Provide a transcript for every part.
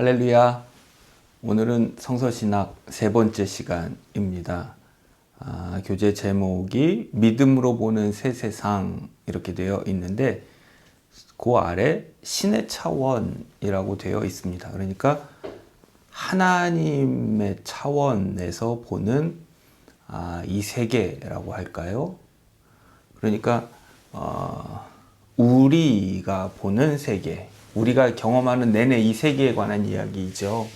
할렐루야. 오늘은 성서신학 세 번째 시간입니다. 교재 제목이 믿음으로 보는 새 세상 이렇게 되어 있는데 그 아래 신의 차원이라고 되어 있습니다. 그러니까 하나님의 차원에서 보는 이 세계라고 할까요? 그러니까 우리가 보는 세계, 우리가 경험하는 내내 이 세계에 관한 이야기이죠.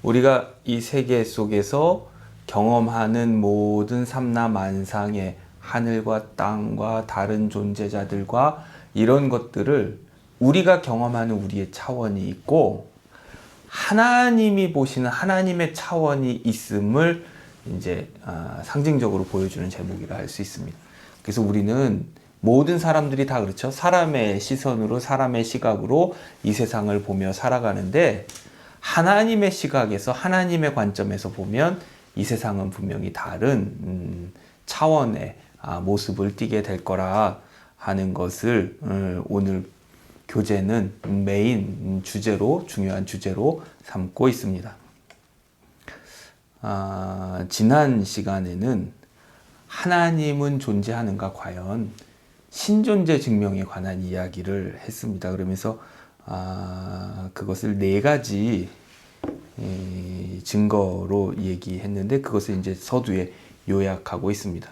우리가 이 세계 속에서 경험하는 모든 삼라만상의 하늘과 땅과 다른 존재자들과 이런 것들을 우리가 경험하는 우리의 차원이 있고 하나님이 보시는 하나님의 차원이 있음을 이제 상징적으로 보여주는 제목이라 할 수 있습니다. 그래서 우리는 모든 사람들이 다 그렇죠. 사람의 시선으로 사람의 시각으로 이 세상을 보며 살아가는데 하나님의 시각에서 하나님의 관점에서 보면 이 세상은 분명히 다른 차원의 모습을 띠게 될 거라 하는 것을 오늘 교재는 메인 주제로 중요한 주제로 삼고 있습니다. 지난 시간에는 하나님은 존재하는가 과연 신존재 증명에 관한 이야기를 했습니다. 그러면서 그것을 네 가지 증거로 얘기했는데 그것을 이제 서두에 요약하고 있습니다.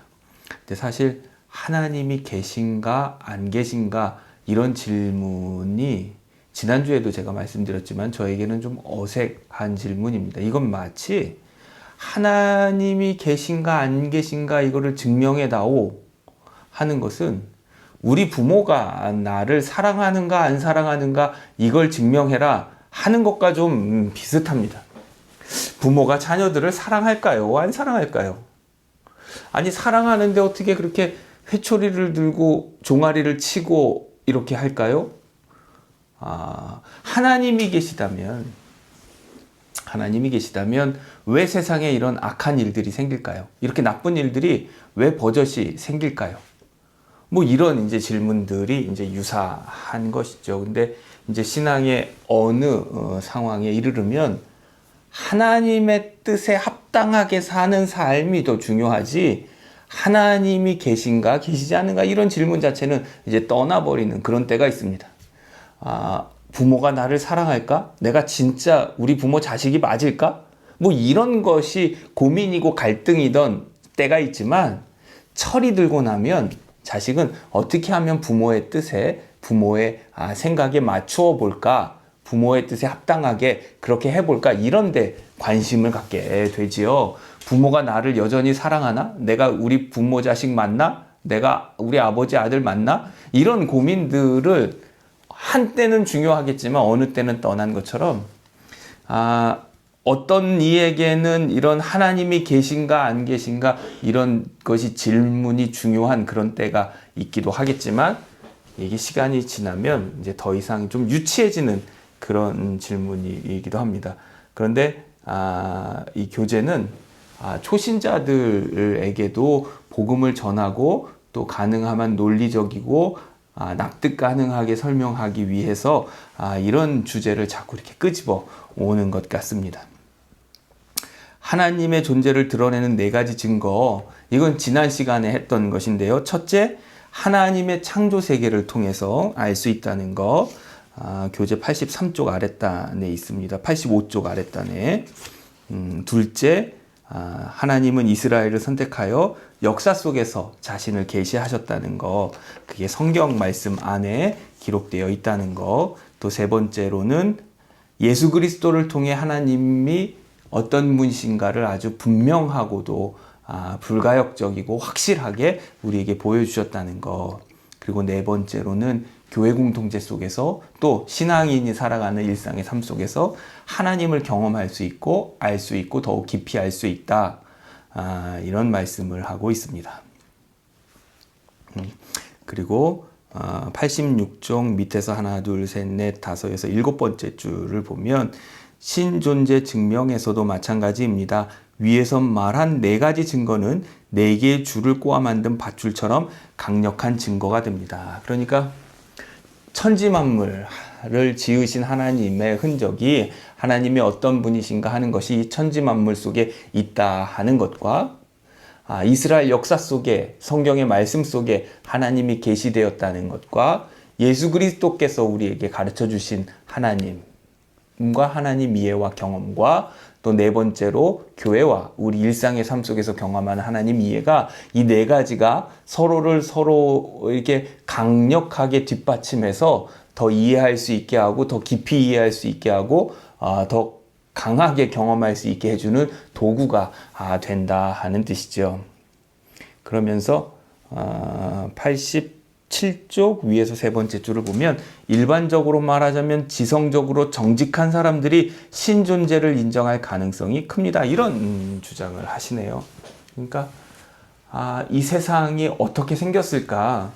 근데 사실 하나님이 계신가 안 계신가 이런 질문이 지난주에도 제가 말씀드렸지만 저에게는 좀 어색한 질문입니다. 이건 마치 하나님이 계신가 안 계신가 이거를 증명해다오 하는 것은 우리 부모가 나를 사랑하는가 안 사랑하는가 이걸 증명해라 하는 것과 좀 비슷합니다. 부모가 자녀들을 사랑할까요? 안 사랑할까요? 아니 사랑하는데 어떻게 그렇게 회초리를 들고 종아리를 치고 이렇게 할까요? 하나님이 계시다면 왜 세상에 이런 악한 일들이 생길까요? 이렇게 나쁜 일들이 왜 버젓이 생길까요? 뭐 이런 이제 질문들이 이제 유사한 것이죠. 근데 이제 신앙의 어느 상황에 이르르면 하나님의 뜻에 합당하게 사는 삶이 더 중요하지 하나님이 계신가 계시지 않은가 이런 질문 자체는 이제 떠나버리는 그런 때가 있습니다. 부모가 나를 사랑할까? 내가 진짜 우리 부모 자식이 맞을까? 뭐 이런 것이 고민이고 갈등이던 때가 있지만 철이 들고 나면 자식은 어떻게 하면 부모의 뜻에 부모의 생각에 맞추어 볼까? 부모의 뜻에 합당하게 그렇게 해볼까? 이런 데 관심을 갖게 되지요. 부모가 나를 여전히 사랑하나? 내가 우리 부모 자식 맞나? 내가 우리 아버지 아들 맞나? 이런 고민들을 한때는 중요하겠지만 어느 때는 떠난 것처럼 어떤 이에게는 이런 하나님이 계신가 안 계신가 이런 것이 질문이 중요한 그런 때가 있기도 하겠지만 이게 시간이 지나면 이제 더 이상 좀 유치해지는 그런 질문이기도 합니다. 그런데 이 교재는 초신자들에게도 복음을 전하고 또 가능하면 논리적이고 납득 가능하게 설명하기 위해서 이런 주제를 자꾸 이렇게 끄집어 오는 것 같습니다. 하나님의 존재를 드러내는 네 가지 증거, 이건 지난 시간에 했던 것인데요. 첫째, 하나님의 창조 세계를 통해서 알 수 있다는 거, 교재 83쪽 아랫단에 있습니다. 85쪽 아랫단에. 둘째, 하나님은 이스라엘을 선택하여 역사 속에서 자신을 계시하셨다는 거, 그게 성경 말씀 안에 기록되어 있다는 거. 또 세 번째로는 예수 그리스도를 통해 하나님이 어떤 분이신가를 아주 분명하고도 불가역적이고 확실하게 우리에게 보여주셨다는 거. 그리고 네 번째로는 교회 공동체 속에서 또 신앙인이 살아가는 일상의 삶 속에서 하나님을 경험할 수 있고 알 수 있고 더욱 깊이 알 수 있다. 이런 말씀을 하고 있습니다. 그리고 86쪽 밑에서 하나, 둘, 셋, 넷, 다섯에서 일곱 번째 줄을 보면 신존재 증명에서도 마찬가지입니다. 위에서 말한 네 가지 증거는 네 개의 줄을 꼬아 만든 밧줄처럼 강력한 증거가 됩니다. 그러니까 천지 만물을 지으신 하나님의 흔적이 하나님이 어떤 분이신가 하는 것이 이 천지 만물 속에 있다 하는 것과 이스라엘 역사 속에 성경의 말씀 속에 하나님이 계시되었다는 것과 예수 그리스도께서 우리에게 가르쳐 주신 하나님과 하나님 이해와 경험과 또 네 번째로 교회와 우리 일상의 삶 속에서 경험하는 하나님 이해가 이 네 가지가 서로 이렇게 강력하게 뒷받침해서 더 이해할 수 있게 하고 더 깊이 이해할 수 있게 하고 더 강하게 경험할 수 있게 해주는 도구가 된다 하는 뜻이죠. 그러면서 87쪽 위에서 세 번째 줄을 보면 일반적으로 말하자면 지성적으로 정직한 사람들이 신존재를 인정할 가능성이 큽니다. 이런 주장을 하시네요. 그러니까 이 세상이 어떻게 생겼을까?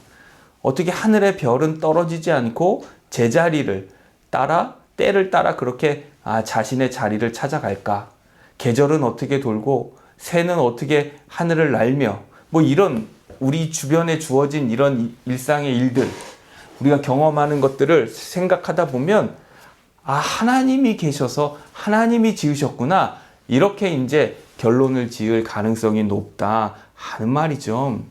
어떻게 하늘의 별은 떨어지지 않고 제자리를 따라 때를 따라 그렇게 자신의 자리를 찾아갈까? 계절은 어떻게 돌고 새는 어떻게 하늘을 날며 뭐 이런 우리 주변에 주어진 이런 일상의 일들 우리가 경험하는 것들을 생각하다 보면 하나님이 계셔서 하나님이 지으셨구나 이렇게 이제 결론을 지을 가능성이 높다 하는 말이죠.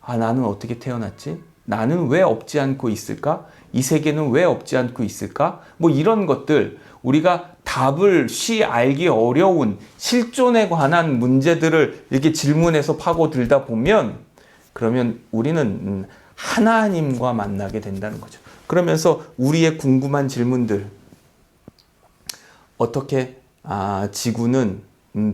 나는 어떻게 태어났지? 나는 왜 없지 않고 있을까? 이 세계는 왜 없지 않고 있을까? 뭐 이런 것들 우리가 답을 알기 어려운 실존에 관한 문제들을 이렇게 질문해서 파고들다 보면 그러면 우리는 하나님과 만나게 된다는 거죠. 그러면서 우리의 궁금한 질문들 어떻게 지구는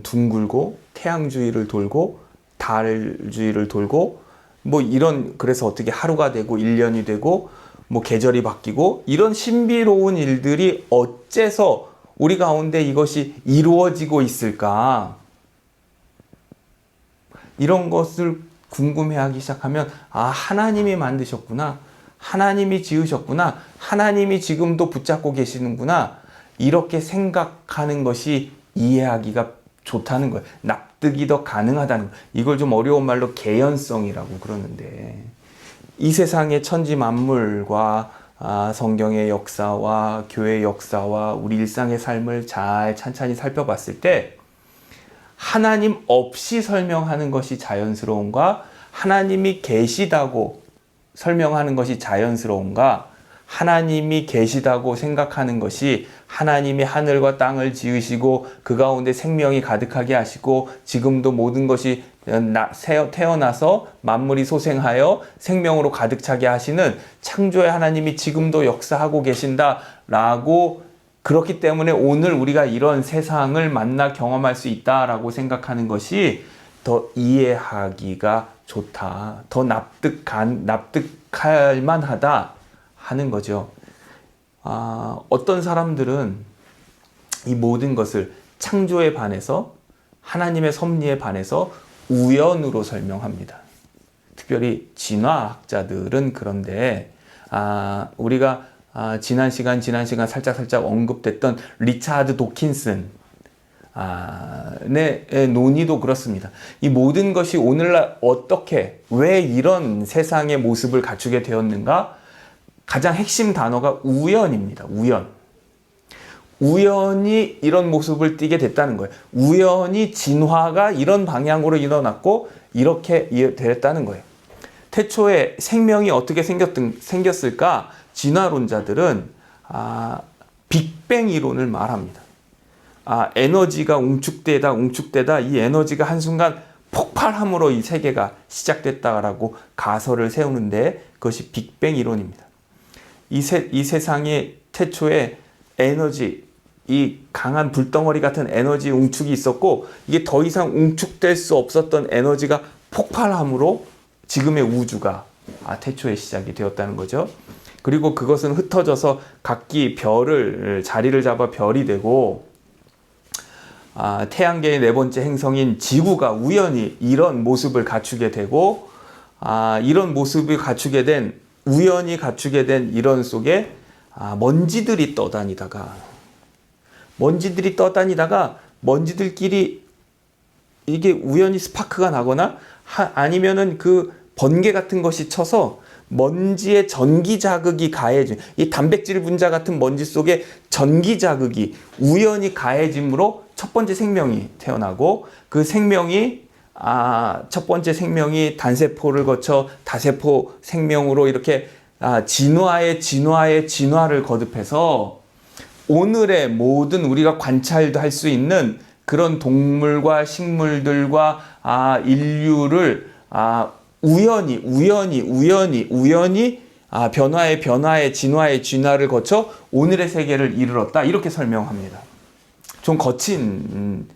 둥글고 태양 주위를 돌고 달 주위를 돌고 뭐 이런 그래서 어떻게 하루가 되고 1년이 되고 뭐 계절이 바뀌고 이런 신비로운 일들이 어째서 우리 가운데 이것이 이루어지고 있을까? 이런 것을 궁금해하기 시작하면 하나님이 만드셨구나. 하나님이 지으셨구나. 하나님이 지금도 붙잡고 계시는구나. 이렇게 생각하는 것이 이해하기가 좋다는 거예요. 납득이 더 가능하다는 거예요. 이걸 좀 어려운 말로 개연성이라고 그러는데 이 세상의 천지 만물과 성경의 역사와 교회의 역사와 우리 일상의 삶을 잘 찬찬히 살펴봤을 때 하나님 없이 설명하는 것이 자연스러운가? 하나님이 계시다고 설명하는 것이 자연스러운가? 하나님이 계시다고 생각하는 것이 하나님이 하늘과 땅을 지으시고 그 가운데 생명이 가득하게 하시고 지금도 모든 것이 태어나서 만물이 소생하여 생명으로 가득 차게 하시는 창조의 하나님이 지금도 역사하고 계신다라고 그렇기 때문에 오늘 우리가 이런 세상을 만나 경험할 수 있다라고 생각하는 것이 더 이해하기가 좋다. 더 납득할 만하다 하는 거죠. 어떤 사람들은 이 모든 것을 창조에 반해서 하나님의 섭리에 반해서 우연으로 설명합니다. 특별히 진화학자들은 그런데 우리가 지난 시간 살짝 언급됐던 리차드 도킨슨의 논의도 그렇습니다. 이 모든 것이 오늘날 어떻게 왜 이런 세상의 모습을 갖추게 되었는가? 가장 핵심 단어가 우연입니다. 우연히 이런 모습을 띠게 됐다는 거예요. 우연히 진화가 이런 방향으로 일어났고 이렇게 됐다는 거예요. 태초에 생명이 어떻게 생겼을까? 진화론자들은 빅뱅 이론을 말합니다. 에너지가 웅축되다 이 에너지가 한순간 폭발함으로 이 세계가 시작됐다라고 가설을 세우는데 그것이 빅뱅 이론입니다. 이 세상의 태초에 에너지, 이 강한 불덩어리 같은 에너지 웅축이 있었고 이게 더 이상 웅축될 수 없었던 에너지가 폭발함으로 지금의 우주가 태초에 시작이 되었다는 거죠. 그리고 그것은 흩어져서 각기 자리를 잡아 별이 되고 태양계의 네 번째 행성인 지구가 우연히 이런 모습을 갖추게 되고 이런 모습을 우연히 갖추게 된 이런 속에 먼지들이 떠다니다가 먼지들끼리 이게 우연히 스파크가 나거나 아니면은 그 번개 같은 것이 쳐서 먼지에 전기 자극이 가해진, 이 단백질 분자 같은 먼지 속에 전기 자극이 우연히 가해짐으로 첫 번째 생명이 태어나고, 그 생명이 첫 번째 생명이 단세포를 거쳐 다세포 생명으로 이렇게 진화를 거듭해서 오늘의 모든 우리가 관찰도 할 수 있는 그런 동물과 식물들과 인류를 우연히 변화의 진화를 거쳐 오늘의 세계를 이르렀다, 이렇게 설명합니다. 좀 거친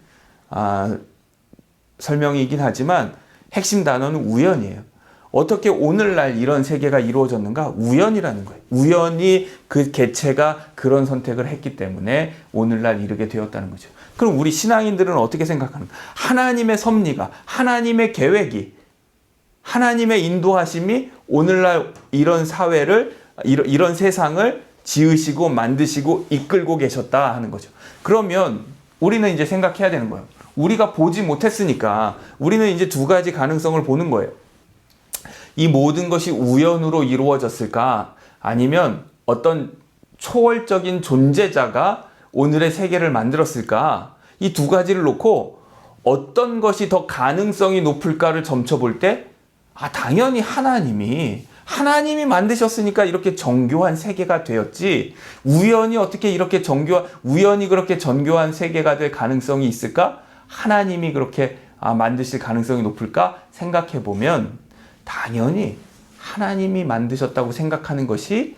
설명이긴 하지만 핵심 단어는 우연이에요. 어떻게 오늘날 이런 세계가 이루어졌는가? 우연이라는 거예요. 우연히 그 개체가 그런 선택을 했기 때문에 오늘날 이르게 되었다는 거죠. 그럼 우리 신앙인들은 어떻게 생각하는가? 하나님의 섭리가, 하나님의 계획이, 하나님의 인도하심이 오늘날 이런 사회를, 이런 세상을 지으시고 만드시고 이끌고 계셨다 하는 거죠. 그러면 우리는 이제 생각해야 되는 거예요. 우리가 보지 못했으니까 우리는 이제 두 가지 가능성을 보는 거예요. 이 모든 것이 우연으로 이루어졌을까? 아니면 어떤 초월적인 존재자가 오늘의 세계를 만들었을까? 이 두 가지를 놓고 어떤 것이 더 가능성이 높을까를 점쳐볼 때, 당연히 하나님이 만드셨으니까 이렇게 정교한 세계가 되었지, 우연히 어떻게 이렇게 우연히 그렇게 정교한 세계가 될 가능성이 있을까? 하나님이 그렇게 만드실 가능성이 높을까? 생각해 보면 당연히 하나님이 만드셨다고 생각하는 것이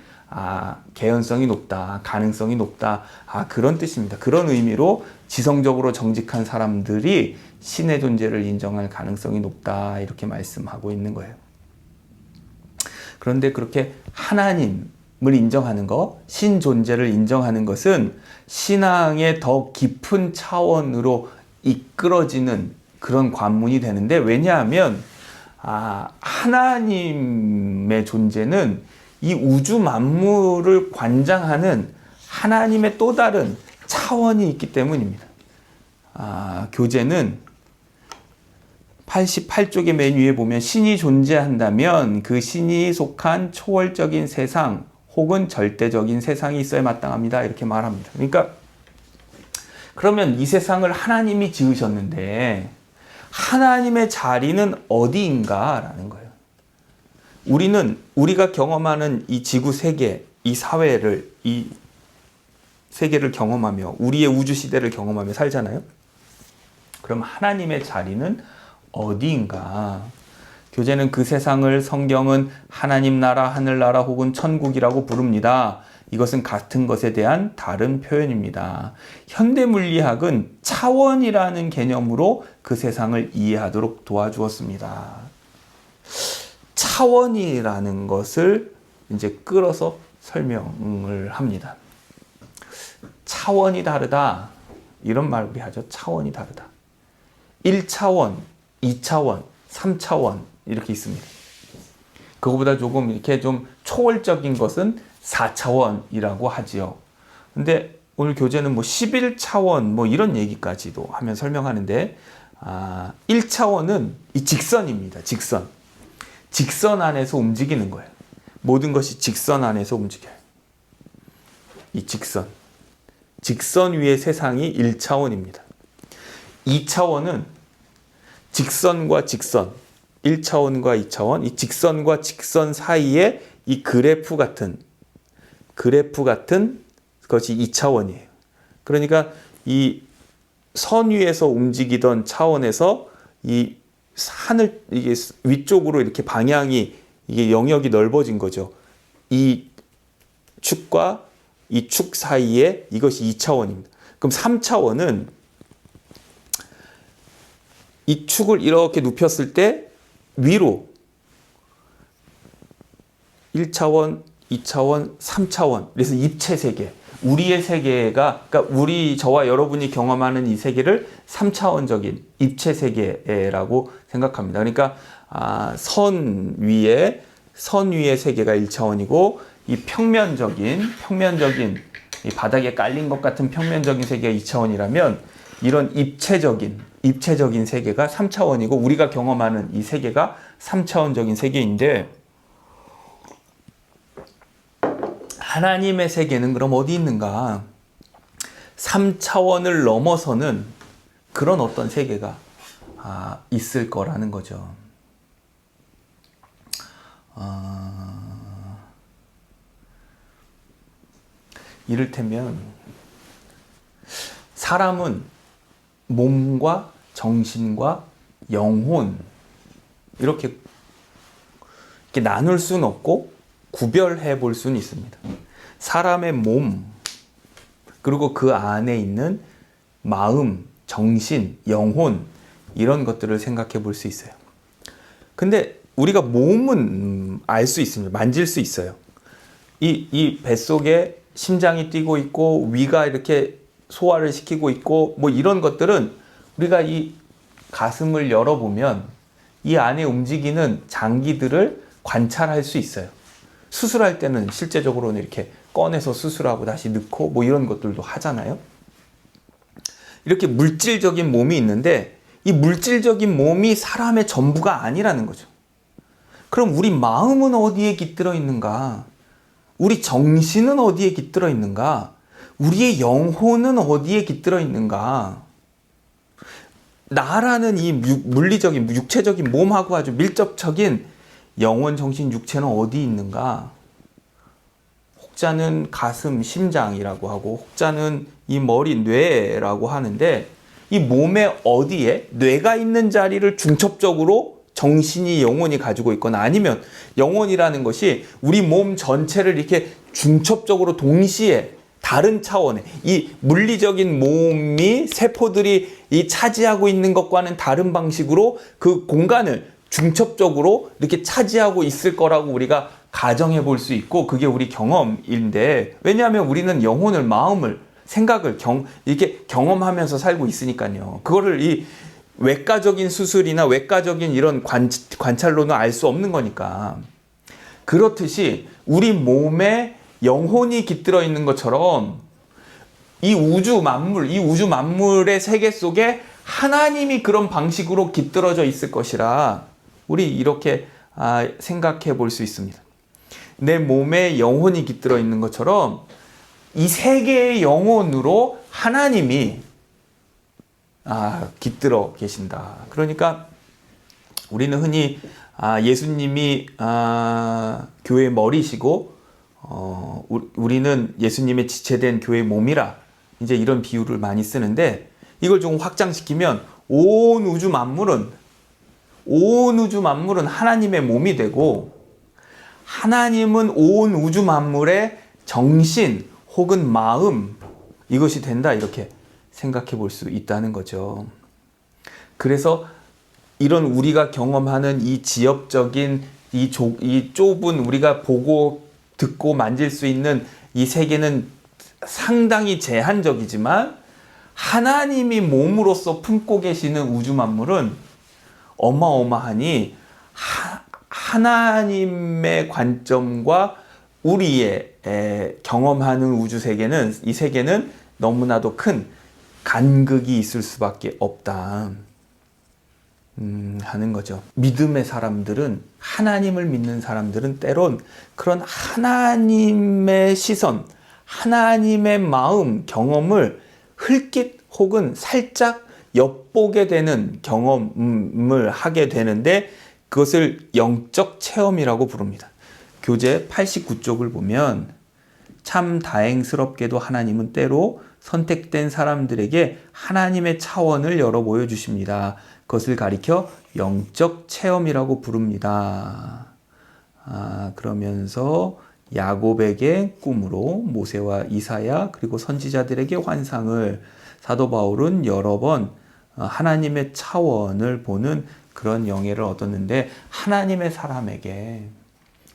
개연성이 높다, 가능성이 높다, 그런 뜻입니다. 그런 의미로 지성적으로 정직한 사람들이 신의 존재를 인정할 가능성이 높다, 이렇게 말씀하고 있는 거예요. 그런데 그렇게 하나님을 인정하는 것, 신 존재를 인정하는 것은 신앙의 더 깊은 차원으로 이끌어지는 그런 관문이 되는데, 왜냐하면 하나님의 존재는 이 우주 만물을 관장하는 하나님의 또 다른 차원이 있기 때문입니다. 교재는 88쪽의 맨 위에 보면 신이 존재한다면 그 신이 속한 초월적인 세상 혹은 절대적인 세상이 있어야 마땅합니다, 이렇게 말합니다. 그러니까 그러면 이 세상을 하나님이 지으셨는데 하나님의 자리는 어디인가라는 거예요. 우리가 경험하는 이 지구 세계, 이 사회를, 이 세계를 경험하며 우리의 우주 시대를 경험하며 살잖아요. 그럼 하나님의 자리는 어디인가? 교재는 그 세상을 성경은 하나님 나라, 하늘나라 혹은 천국이라고 부릅니다. 이것은 같은 것에 대한 다른 표현입니다. 현대 물리학은 차원이라는 개념으로 그 세상을 이해하도록 도와주었습니다. 차원이라는 것을 이제 끌어서 설명을 합니다. 차원이 다르다, 이런 말 우리 하죠. 차원이 다르다. 1차원, 2차원, 3차원 이렇게 있습니다. 그거보다 조금 이렇게 좀 초월적인 것은 4차원이라고 하지요. 근데 오늘 교재는 11차원 이런 얘기까지도 하면 설명하는데, 1차원은 이 직선입니다. 직선 안에서 움직이는 거예요. 모든 것이 직선 안에서 움직여요. 이 직선 위의 세상이 1차원입니다. 2차원은 직선과 직선, 1차원과 2차원, 이 직선과 직선 사이에 이 그래프 같은 것이 2차원이에요. 그러니까 이 선 위에서 움직이던 차원에서 이 산을 이게 위쪽으로 이렇게 방향이, 이게 영역이 넓어진 거죠. 이 축과 이 축 사이에 이것이 2차원입니다. 그럼 3차원은 이 축을 이렇게 눕혔을 때 위로 1차원, 2차원, 3차원. 그래서 입체 세계. 우리의 세계가, 그러니까 저와 여러분이 경험하는 이 세계를 3차원적인 입체 세계라고 생각합니다. 그러니까 선 위의 세계가 1차원이고, 이 평면적인 이 바닥에 깔린 것 같은 평면적인 세계가 2차원이라면 이런 입체적인 세계가 3차원이고, 우리가 경험하는 이 세계가 3차원적인 세계인데, 하나님의 세계는 그럼 어디 있는가? 3차원을 넘어서는 그런 어떤 세계가 있을 거라는 거죠. 이를테면 사람은 몸과 정신과 영혼 이렇게 나눌 수는 없고 구별해 볼 수는 있습니다. 사람의 몸 그리고 그 안에 있는 마음, 정신, 영혼 이런 것들을 생각해 볼 수 있어요. 근데 우리가 몸은 알 수 있습니다. 만질 수 있어요. 이 뱃속에 심장이 뛰고 있고 위가 이렇게 소화를 시키고 있고 뭐 이런 것들은 우리가 이 가슴을 열어보면 이 안에 움직이는 장기들을 관찰할 수 있어요. 수술할 때는 실제적으로는 이렇게 꺼내서 수술하고 다시 넣고 뭐 이런 것들도 하잖아요. 이렇게 물질적인 몸이 있는데 이 물질적인 몸이 사람의 전부가 아니라는 거죠. 그럼 우리 마음은 어디에 깃들어 있는가? 우리 정신은 어디에 깃들어 있는가? 우리의 영혼은 어디에 깃들어 있는가? 나라는 이 물리적인, 육체적인 몸하고 아주 밀접적인 영혼, 정신, 육체는 어디 있는가? 혹자는 가슴, 심장이라고 하고 혹자는 이 머리, 뇌라고 하는데 이 몸의 어디에 뇌가 있는 자리를 중첩적으로 정신이, 영혼이 가지고 있거나 아니면 영혼이라는 것이 우리 몸 전체를 이렇게 중첩적으로 동시에 다른 차원의 이 물리적인 몸이 세포들이 이 차지하고 있는 것과는 다른 방식으로 그 공간을 중첩적으로 이렇게 차지하고 있을 거라고 우리가 가정해 볼 수 있고 그게 우리 경험인데 왜냐하면 우리는 영혼을, 마음을, 생각을 이렇게 경험하면서 살고 있으니까요. 그거를 이 외과적인 수술이나 외과적인 이런 관찰로는 알 수 없는 거니까. 그렇듯이 우리 몸에 영혼이 깃들어 있는 것처럼 이 우주 만물의 세계 속에 하나님이 그런 방식으로 깃들어져 있을 것이라 우리 이렇게 생각해 볼 수 있습니다. 내 몸에 영혼이 깃들어 있는 것처럼 이 세계의 영혼으로 하나님이 깃들어 계신다. 그러니까 우리는 흔히 예수님이 교회의 머리시고 우리는 예수님의 지체된 교회의 몸이라 이제 이런 비유를 많이 쓰는데 이걸 좀 확장시키면 온 우주 만물은 하나님의 몸이 되고 하나님은 온 우주 만물의 정신 혹은 마음 이것이 된다 이렇게 생각해 볼 수 있다는 거죠. 그래서 이런 우리가 경험하는 이 지엽적인 이 좁은 우리가 보고 듣고 만질 수 있는 이 세계는 상당히 제한적이지만 하나님이 몸으로서 품고 계시는 우주 만물은 어마어마하니 하나님의 관점과 우리의 경험하는 우주 세계는 이 세계는 너무나도 큰 간극이 있을 수밖에 없다 하는 거죠. 믿음의 사람들은 하나님을 믿는 사람들은 때론 그런 하나님의 시선, 하나님의 마음, 경험을 흘낏 혹은 살짝 엿보게 되는 경험을 하게 되는데 그것을 영적 체험이라고 부릅니다. 교재 89쪽을 보면 참 다행스럽게도 하나님은 때로 선택된 사람들에게 하나님의 차원을 열어 보여주십니다. 그것을 가리켜 영적 체험이라고 부릅니다. 그러면서 야곱에게 꿈으로 모세와 이사야 그리고 선지자들에게 환상을 사도 바울은 여러 번 하나님의 차원을 보는 그런 영예를 얻었는데 하나님의 사람에게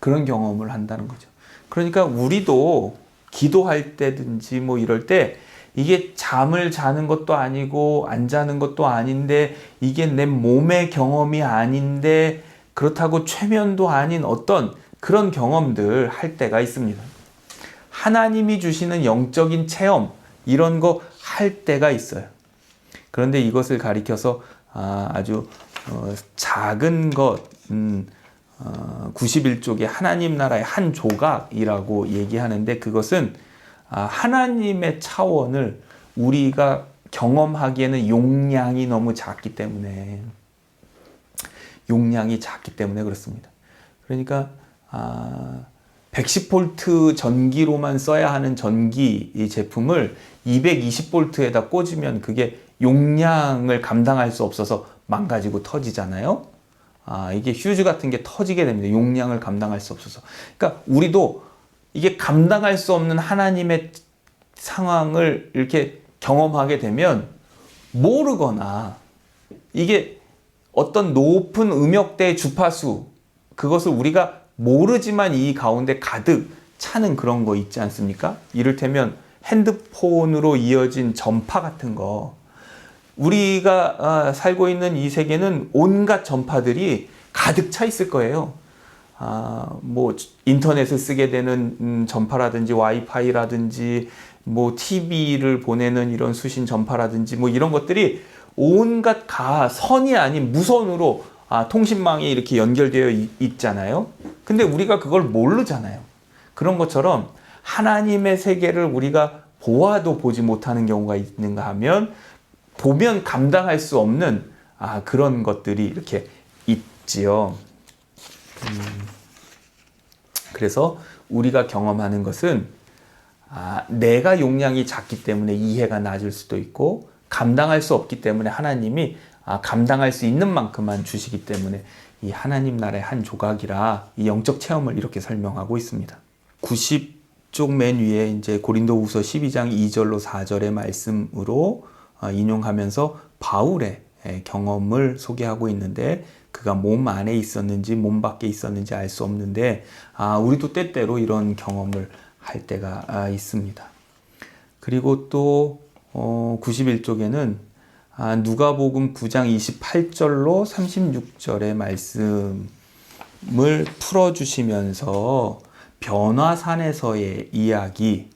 그런 경험을 한다는 거죠. 그러니까 우리도 기도할 때든지 뭐 이럴 때 이게 잠을 자는 것도 아니고 안 자는 것도 아닌데 이게 내 몸의 경험이 아닌데 그렇다고 최면도 아닌 어떤 그런 경험들 할 때가 있습니다. 하나님이 주시는 영적인 체험 이런 거 할 때가 있어요. 그런데 이것을 가리켜서 아주 작은 것 91쪽에 하나님 나라의 한 조각이라고 얘기하는데, 그것은 하나님의 차원을 우리가 경험하기에는 용량이 너무 작기 때문에 그렇습니다. 그러니까 110V 전기로만 써야 하는 전기 이 제품을 220V에다 꽂으면 그게 용량을 감당할 수 없어서 망가지고 터지잖아요. 이게 휴즈 같은 게 터지게 됩니다. 용량을 감당할 수 없어서. 그러니까 우리도 이게 감당할 수 없는 하나님의 상황을 이렇게 경험하게 되면, 모르거나 이게 어떤 높은 음역대의 주파수, 그것을 우리가 모르지만 이 가운데 가득 차는 그런 거 있지 않습니까? 이를테면 핸드폰으로 이어진 전파 같은 거. 우리가 살고 있는 이 세계는 온갖 전파들이 가득 차 있을 거예요. 뭐 인터넷을 쓰게 되는 전파라든지 와이파이라든지 뭐 TV를 보내는 이런 수신 전파라든지 뭐 이런 것들이 온갖 선이 아닌 무선으로 통신망이 이렇게 연결되어 있잖아요. 근데 우리가 그걸 모르잖아요. 그런 것처럼 하나님의 세계를 우리가 보아도 보지 못하는 경우가 있는가 하면, 보면 감당할 수 없는 그런 것들이 이렇게 있지요. 그래서 우리가 경험하는 것은 내가 용량이 작기 때문에 이해가 낮을 수도 있고, 감당할 수 없기 때문에 하나님이 감당할 수 있는 만큼만 주시기 때문에 이 하나님 나라의 한 조각이라 이 영적 체험을 이렇게 설명하고 있습니다. 90쪽 맨 위에 이제 고린도후서 12장 2절로 4절의 말씀으로 인용하면서 바울의 경험을 소개하고 있는데, 그가 몸 안에 있었는지 몸 밖에 있었는지 알 수 없는데 우리도 때때로 이런 경험을 할 때가 있습니다. 그리고 또 91쪽에는 누가복음 9장 28절로 36절의 말씀을 풀어주시면서 변화산에서의 이야기,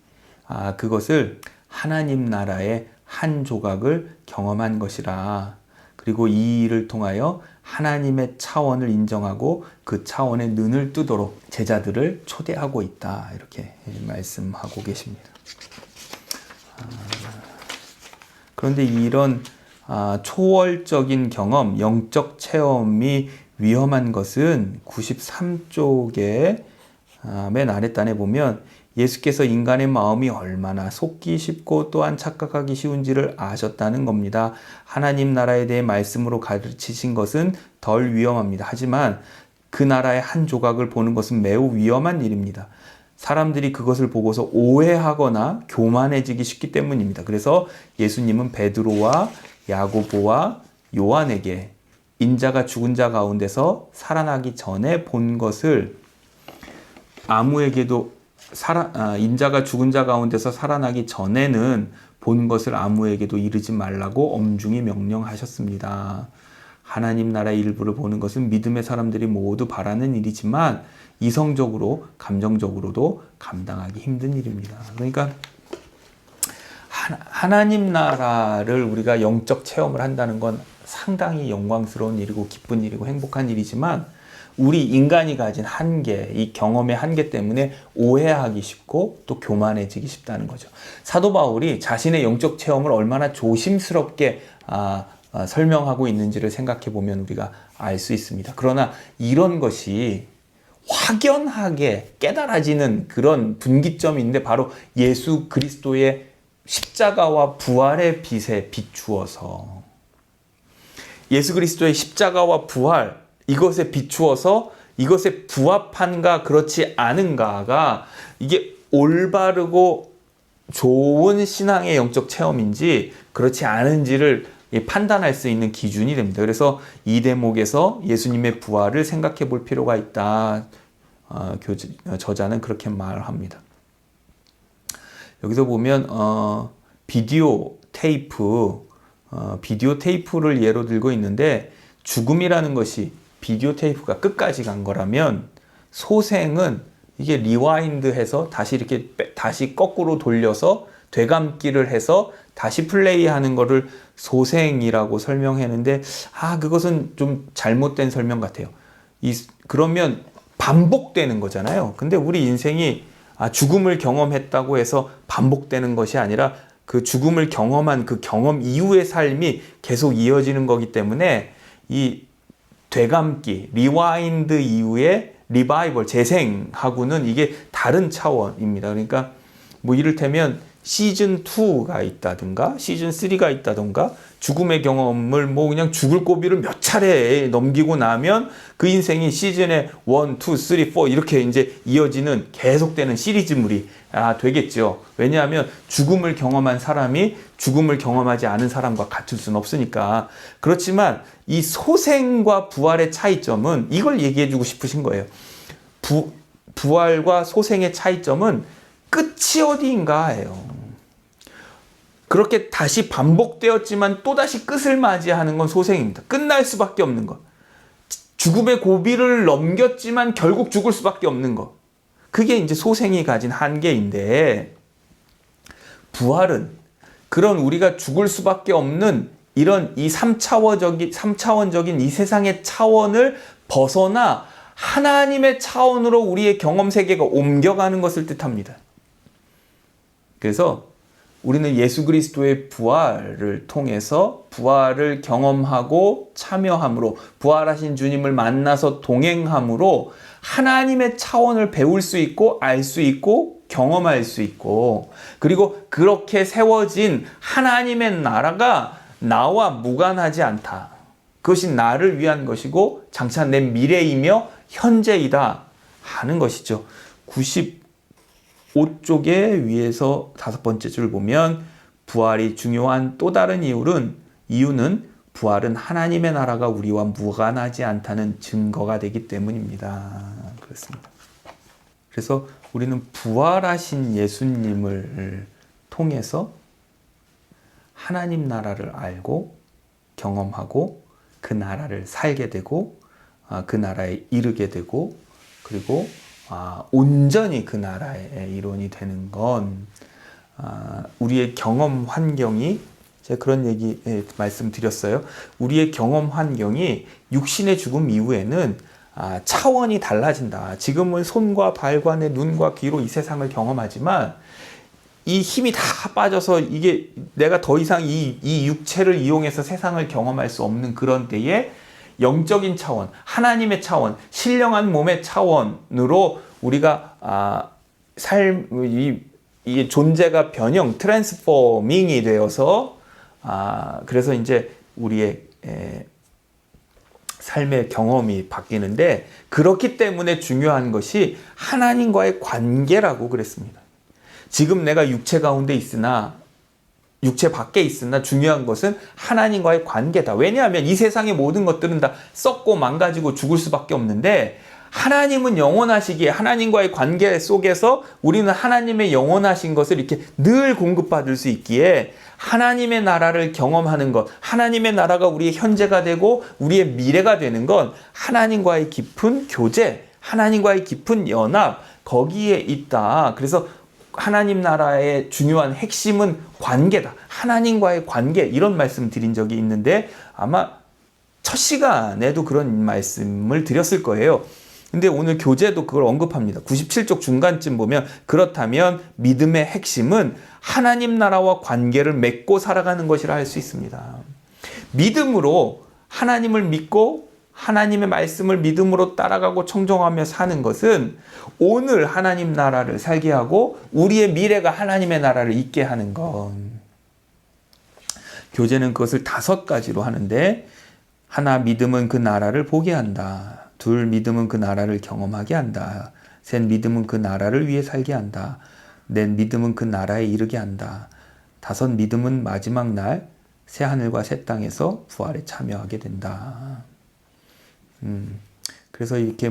그것을 하나님 나라의 한 조각을 경험한 것이라, 그리고 이 일을 통하여 하나님의 차원을 인정하고 그 차원의 눈을 뜨도록 제자들을 초대하고 있다, 이렇게 말씀하고 계십니다. 그런데 이런 초월적인 경험, 영적 체험이 위험한 것은 93쪽에 맨 아랫단에 보면, 예수께서 인간의 마음이 얼마나 속기 쉽고 또한 착각하기 쉬운지를 아셨다는 겁니다. 하나님 나라에 대해 말씀으로 가르치신 것은 덜 위험합니다. 하지만 그 나라의 한 조각을 보는 것은 매우 위험한 일입니다. 사람들이 그것을 보고서 오해하거나 교만해지기 쉽기 때문입니다. 그래서 예수님은 베드로와 야고보와 요한에게 인자가 죽은 자 가운데서 살아나기 전에 본 것을 인자가 죽은 자 가운데서 살아나기 전에는 본 것을 아무에게도 이르지 말라고 엄중히 명령하셨습니다. 하나님 나라의 일부를 보는 것은 믿음의 사람들이 모두 바라는 일이지만 이성적으로, 감정적으로도 감당하기 힘든 일입니다. 그러니까 하나님 나라를 우리가 영적 체험을 한다는 건 상당히 영광스러운 일이고 기쁜 일이고 행복한 일이지만, 우리 인간이 가진 한계, 이 경험의 한계 때문에 오해하기 쉽고 또 교만해지기 쉽다는 거죠. 사도 바울이 자신의 영적 체험을 얼마나 조심스럽게 설명하고 있는지를 생각해 보면 우리가 알 수 있습니다. 그러나 이런 것이 확연하게 깨달아지는 그런 분기점인데, 바로 예수 그리스도의 십자가와 부활의 빛에 비추어서, 예수 그리스도의 십자가와 부활, 이것에 비추어서 이것에 부합한가 그렇지 않은가가 이게 올바르고 좋은 신앙의 영적 체험인지 그렇지 않은지를 판단할 수 있는 기준이 됩니다. 그래서 이 대목에서 예수님의 부활을 생각해 볼 필요가 있다. 저자는 그렇게 말합니다. 여기서 보면 비디오 테이프를 예로 들고 있는데, 죽음이라는 것이 비디오 테이프가 끝까지 간 거라면, 소생은 이게 리와인드해서 다시 이렇게 다시 거꾸로 돌려서 되감기를 해서 다시 플레이하는 거를 소생이라고 설명했는데, 그것은 좀 잘못된 설명 같아요. 그러면 반복되는 거잖아요. 근데 우리 인생이 죽음을 경험했다고 해서 반복되는 것이 아니라 그 죽음을 경험한 그 경험 이후의 삶이 계속 이어지는 거기 때문에 이 되감기, 리와인드 이후에 리바이벌, 재생하고는 이게 다른 차원입니다. 그러니까 뭐 이를테면 시즌 2가 있다든가 시즌 3가 있다든가 죽음의 경험을 뭐 그냥 죽을 고비를 몇 차례 넘기고 나면 그 인생이 시즌에 1, 2, 3, 4 이렇게 이제 이어지는 계속되는 시리즈물이 되겠죠. 왜냐하면 죽음을 경험한 사람이 죽음을 경험하지 않은 사람과 같을 수는 없으니까. 그렇지만 이 소생과 부활의 차이점은 이걸 얘기해 주고 싶으신 거예요. 부활과 소생의 차이점은 끝이 어디인가예요. 그렇게 다시 반복되었지만 또다시 끝을 맞이하는 건 소생입니다. 끝날 수밖에 없는 것. 죽음의 고비를 넘겼지만 결국 죽을 수밖에 없는 것. 그게 이제 소생이 가진 한계인데, 부활은 그런 우리가 죽을 수밖에 없는 이런 이 3차원적인 이 세상의 차원을 벗어나 하나님의 차원으로 우리의 경험 세계가 옮겨가는 것을 뜻합니다. 그래서 우리는 예수 그리스도의 부활을 통해서 부활을 경험하고 참여함으로, 부활하신 주님을 만나서 동행함으로 하나님의 차원을 배울 수 있고 알 수 있고 경험할 수 있고, 그리고 그렇게 세워진 하나님의 나라가 나와 무관하지 않다. 그것이 나를 위한 것이고 장차 내 미래이며 현재이다 하는 것이죠. 95쪽에 위에서 5번째 줄 보면 부활이 중요한 또 다른 이유는 부활은 하나님의 나라가 우리와 무관하지 않다는 증거가 되기 때문입니다. 그렇습니다. 그래서 우리는 부활하신 예수님을 통해서 하나님 나라를 알고 경험하고 그 나라를 살게 되고 그 나라에 이르게 되고, 그리고 온전히 그 나라의 일원이 되는 건 우리의 경험 환경이, 제가 그런 얘기 말씀드렸어요. 우리의 경험 환경이 육신의 죽음 이후에는 차원이 달라진다. 지금은 손과 발과 내 눈과 귀로 이 세상을 경험하지만 이 힘이 다 빠져서 이게 내가 더 이상 이 육체를 이용해서 세상을 경험할 수 없는 그런 때에 영적인 차원, 하나님의 차원, 신령한 몸의 차원으로 우리가 이 존재가 변형, 트랜스포밍이 되어서 그래서 이제 우리의 삶의 경험이 바뀌는데, 그렇기 때문에 중요한 것이 하나님과의 관계라고 그랬습니다. 지금 내가 육체 가운데 있으나, 육체 밖에 있으나 중요한 것은 하나님과의 관계다. 왜냐하면 이 세상의 모든 것들은 다 썩고 망가지고 죽을 수밖에 없는데, 하나님은 영원하시기에 하나님과의 관계 속에서 우리는 하나님의 영원하신 것을 이렇게 늘 공급받을 수 있기에 하나님의 나라를 경험하는 것, 하나님의 나라가 우리의 현재가 되고 우리의 미래가 되는 건 하나님과의 깊은 교제, 하나님과의 깊은 연합, 거기에 있다. 그래서 하나님 나라의 중요한 핵심은 관계다. 하나님과의 관계, 이런 말씀 드린 적이 있는데 아마 첫 시간에도 그런 말씀을 드렸을 거예요. 근데 오늘 교재도 그걸 언급합니다. 97쪽 중간쯤 보면, 그렇다면 믿음의 핵심은 하나님 나라와 관계를 맺고 살아가는 것이라 할 수 있습니다. 믿음으로 하나님을 믿고 하나님의 말씀을 믿음으로 따라가고 청종하며 사는 것은 오늘 하나님 나라를 살게 하고 우리의 미래가 하나님의 나라를 있게 하는 것. 교재는 그것을 5가지로 하는데, 하나, 믿음은 그 나라를 보게 한다. 둘, 믿음은 그 나라를 경험하게 한다. 셋, 믿음은 그 나라를 위해 살게 한다. 넷, 믿음은 그 나라에 이르게 한다. 5, 믿음은 마지막 날 새 하늘과 새 땅에서 부활에 참여하게 된다. 그래서 이렇게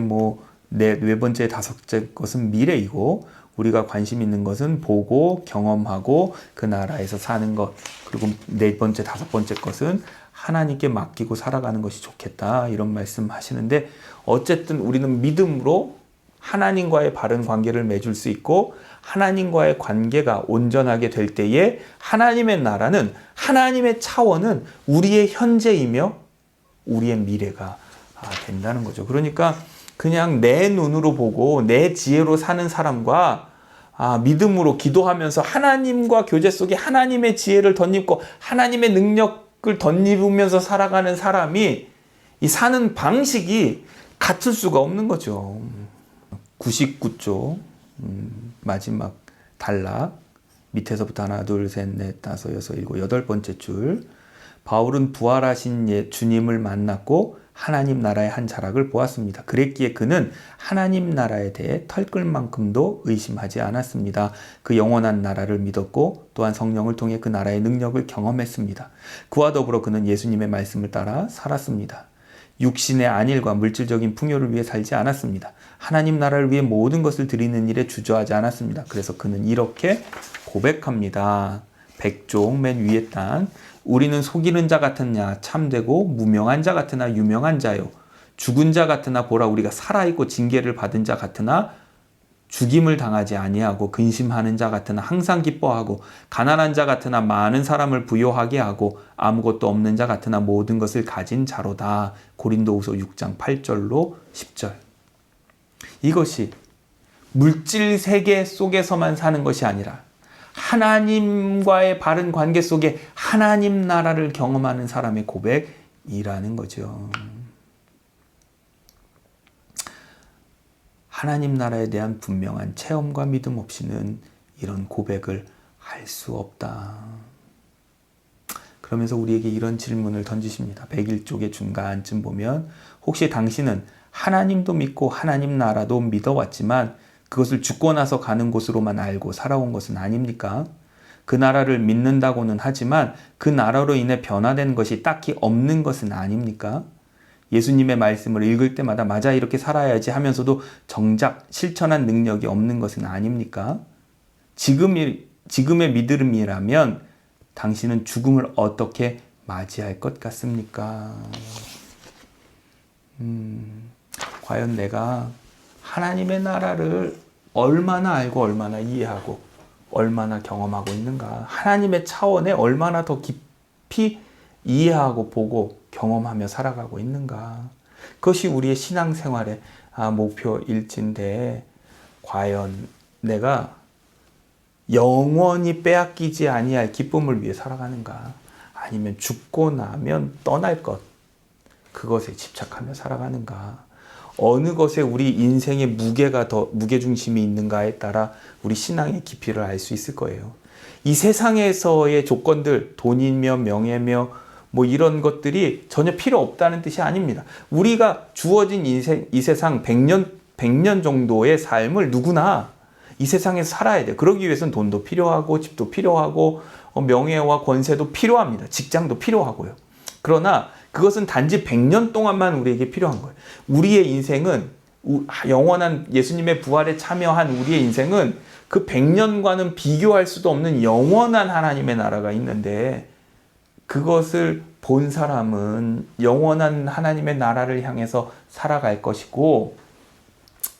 네 번째, 5째 것은 미래이고, 우리가 관심 있는 것은 보고 경험하고 그 나라에서 사는 것. 그리고 4번째, 5번째 것은 하나님께 맡기고 살아가는 것이 좋겠다, 이런 말씀 하시는데, 어쨌든 우리는 믿음으로 하나님과의 바른 관계를 맺을 수 있고, 하나님과의 관계가 온전하게 될 때에 하나님의 나라는, 하나님의 차원은 우리의 현재이며 우리의 미래가 된다는 거죠. 그러니까 그냥 내 눈으로 보고 내 지혜로 사는 사람과 믿음으로 기도하면서 하나님과 교제 속에 하나님의 지혜를 덧입고 하나님의 능력을 덧입으면서 살아가는 사람이 이 사는 방식이 같을 수가 없는 거죠. 99쪽 마지막 단락 밑에서부터 하나 둘 셋 넷 다섯 여섯 일곱 여덟 번째 줄. 바울은 부활하신 주님을 만났고 하나님 나라의 한 자락을 보았습니다. 그랬기에 그는 하나님 나라에 대해 털끝만큼도 의심하지 않았습니다. 그 영원한 나라를 믿었고 또한 성령을 통해 그 나라의 능력을 경험했습니다. 그와 더불어 그는 예수님의 말씀을 따라 살았습니다. 육신의 안일과 물질적인 풍요를 위해 살지 않았습니다. 하나님 나라를 위해 모든 것을 드리는 일에 주저하지 않았습니다. 그래서 그는 이렇게 고백합니다. 100쪽 맨 위에 땅. 우리는 속이는 자 같으나 참되고 무명한 자 같으나 유명한 자요. 죽은 자 같으나 보라 우리가 살아있고 징계를 받은 자 같으나 죽임을 당하지 아니하고 근심하는 자 같으나 항상 기뻐하고 가난한 자 같으나 많은 사람을 부요하게 하고 아무것도 없는 자 같으나 모든 것을 가진 자로다. 고린도후서 6장 8절로 10절. 이것이 물질 세계 속에서만 사는 것이 아니라 하나님과의 바른 관계 속에 하나님 나라를 경험하는 사람의 고백이라는 거죠. 하나님 나라에 대한 분명한 체험과 믿음 없이는 이런 고백을 할 수 없다. 그러면서 우리에게 이런 질문을 던지십니다. 101쪽의 중간쯤 보면 혹시 당신은 하나님도 믿고 하나님 나라도 믿어왔지만 그것을 죽고 나서 가는 곳으로만 알고 살아온 것은 아닙니까? 그 나라를 믿는다고는 하지만 그 나라로 인해 변화된 것이 딱히 없는 것은 아닙니까? 예수님의 말씀을 읽을 때마다 맞아 이렇게 살아야지 하면서도 정작 실천한 능력이 없는 것은 아닙니까? 지금의 믿음이라면 당신은 죽음을 어떻게 맞이할 것 같습니까? 과연 내가 하나님의 나라를 얼마나 알고 얼마나 이해하고 얼마나 경험하고 있는가? 하나님의 차원에 얼마나 더 깊이 이해하고 보고 경험하며 살아가고 있는가? 그것이 우리의 신앙생활의 목표일진데 과연 내가 영원히 빼앗기지 아니할 기쁨을 위해 살아가는가? 아니면 죽고 나면 떠날 것 그것에 집착하며 살아가는가? 어느 것에 우리 인생의 무게중심이 있는가에 따라 우리 신앙의 깊이를 알 수 있을 거예요. 이 세상에서의 조건들, 돈이며 명예며 이런 것들이 전혀 필요 없다는 뜻이 아닙니다. 우리가 주어진 인생, 이 세상 100년 정도의 삶을 누구나 이 세상에서 살아야 돼요. 그러기 위해서는 돈도 필요하고 집도 필요하고 명예와 권세도 필요합니다. 직장도 필요하고요. 그러나 그것은 단지 100년 동안만 우리에게 필요한 거예요. 우리의 인생은 영원한 예수님의 부활에 참여한 우리의 인생은 그 100년과는 비교할 수도 없는 영원한 하나님의 나라가 있는데 그것을 본 사람은 영원한 하나님의 나라를 향해서 살아갈 것이고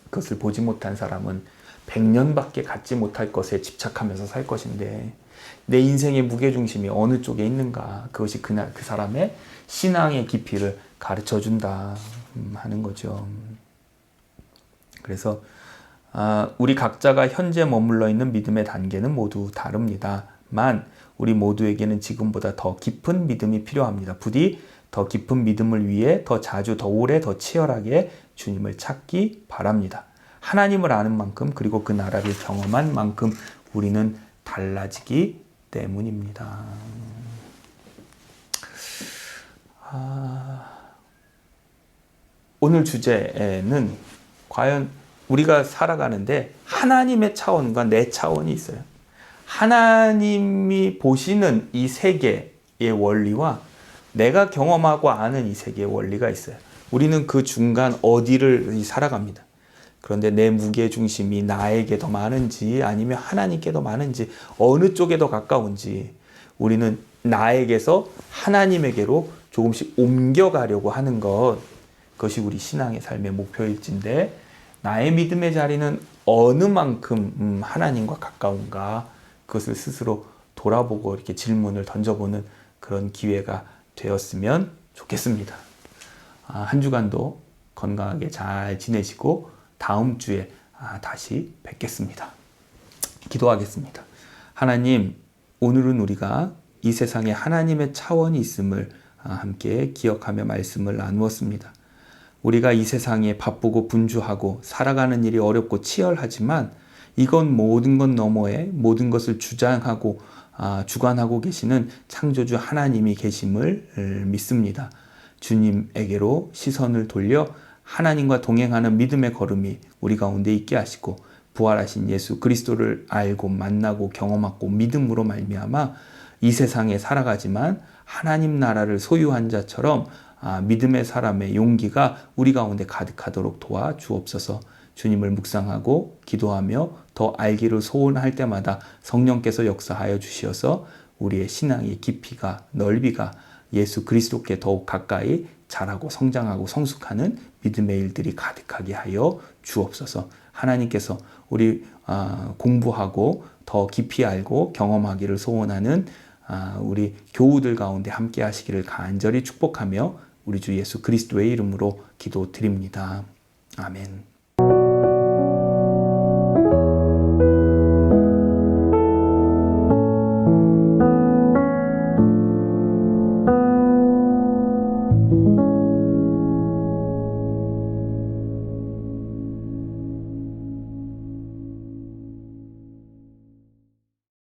그것을 보지 못한 사람은 100년밖에 갖지 못할 것에 집착하면서 살 것인데 내 인생의 무게중심이 어느 쪽에 있는가 그것이 그 사람의 신앙의 깊이를 가르쳐준다 하는 거죠. 그래서 우리 각자가 현재 머물러 있는 믿음의 단계는 모두 다릅니다만 우리 모두에게는 지금보다 더 깊은 믿음이 필요합니다. 부디 더 깊은 믿음을 위해 더 자주 더 오래 더 치열하게 주님을 찾기 바랍니다. 하나님을 아는 만큼 그리고 그 나라를 경험한 만큼 우리는 달라지기 때문입니다. 오늘 주제는 과연 우리가 살아가는데 하나님의 차원과 내 차원이 있어요. 하나님이 보시는 이 세계의 원리와 내가 경험하고 아는 이 세계의 원리가 있어요. 우리는 그 중간 어디를 살아갑니다. 그런데 내 무게중심이 나에게 더 많은지 아니면 하나님께 더 많은지 어느 쪽에 더 가까운지 우리는 나에게서 하나님에게로 조금씩 옮겨가려고 하는 그것이 우리 신앙의 삶의 목표일진데 나의 믿음의 자리는 어느 만큼 하나님과 가까운가 그것을 스스로 돌아보고 이렇게 질문을 던져보는 그런 기회가 되었으면 좋겠습니다. 한 주간도 건강하게 잘 지내시고 다음 주에 다시 뵙겠습니다. 기도하겠습니다. 하나님, 오늘은 우리가 이 세상에 하나님의 차원이 있음을 함께 기억하며 말씀을 나누었습니다. 우리가 이 세상에 바쁘고 분주하고 살아가는 일이 어렵고 치열하지만 이건 모든 것 너머에 모든 것을 주장하고 주관하고 계시는 창조주 하나님이 계심을 믿습니다. 주님에게로 시선을 돌려 하나님과 동행하는 믿음의 걸음이 우리 가운데 있게 하시고 부활하신 예수 그리스도를 알고 만나고 경험하고 믿음으로 말미암아 이 세상에 살아가지만 하나님 나라를 소유한 자처럼 믿음의 사람의 용기가 우리 가운데 가득하도록 도와 주옵소서. 주님을 묵상하고 기도하며 더 알기를 소원할 때마다 성령께서 역사하여 주시어서 우리의 신앙의 깊이가 넓이가 예수 그리스도께 더욱 가까이 자라고 성장하고 성숙하는 믿음의 일들이 가득하게 하여 주옵소서. 하나님께서 우리 공부하고 더 깊이 알고 경험하기를 소원하는 우리 교우들 가운데 함께 하시기를 간절히 축복하며 우리 주 예수 그리스도의 이름으로 기도드립니다. 아멘.